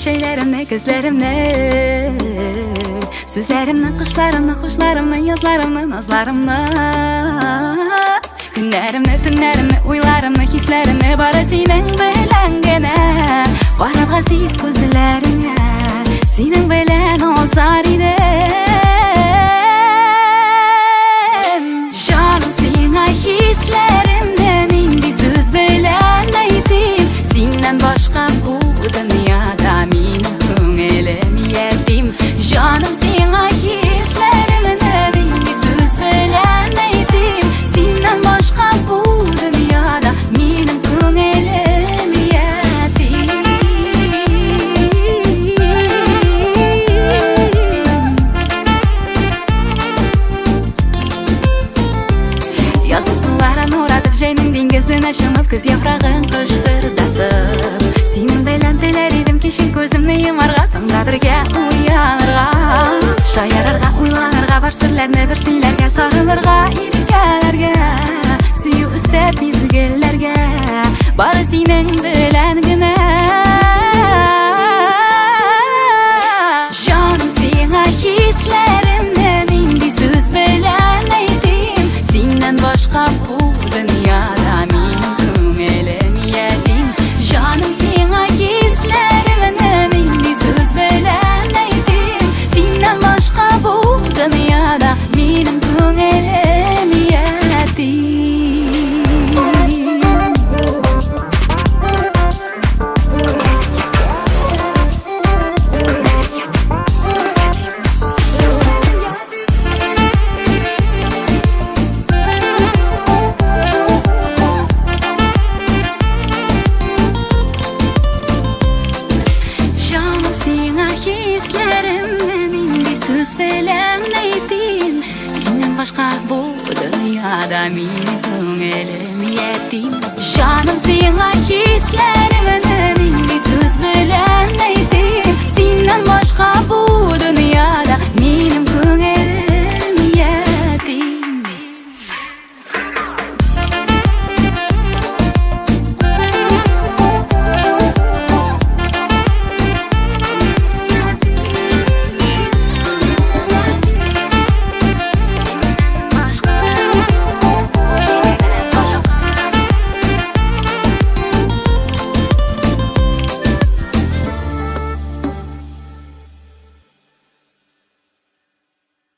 şeylerimni, gözlerimni, sözlerimni, qışlarimni, xoşlarimni, yazlarimni, nazlarimni, günlerimni, tunlarimni, oylarimni, hislerimni bari sening bilangina. Qarab aziz ko'zlaringga, sening bilan ozar edim. Jonim senga hislerimni mingta so'z bilan aytdim. Sendan boshqa bu dunyoda mening ko'nglim yetim. Jonim senga hislerimni mingta so'z bilan aytdim. Sendan boshqa bu dunyoda mening ko'nglim yetim. Yazın sularını uğratıp şeyinin dengizine şımıp göz yaprağın kıştırdatıp senin bilan diler edim keşke gözümni yumarga tыңda birge uyanırga şayarırga uylanırga bar sirlerni bir siylerge sarılırga ilkelerge suyu üstep mezgillerge bari senin bilangina. Jonim senga hislerimni mingta so'z bilan aytdim. Sendan boshqa bu dunyoda mening ko'nglim yetim. Jonim senga hislerimni mingta so'z bilan aytdim. Sendan boshqa bu dunyoda mening ko'nglim yetim. Jonim senga hislerimni mingta so'z bilan aytdim. Sendan boshqa bu dunyoda mening ko'nglim yetim. Jonim senga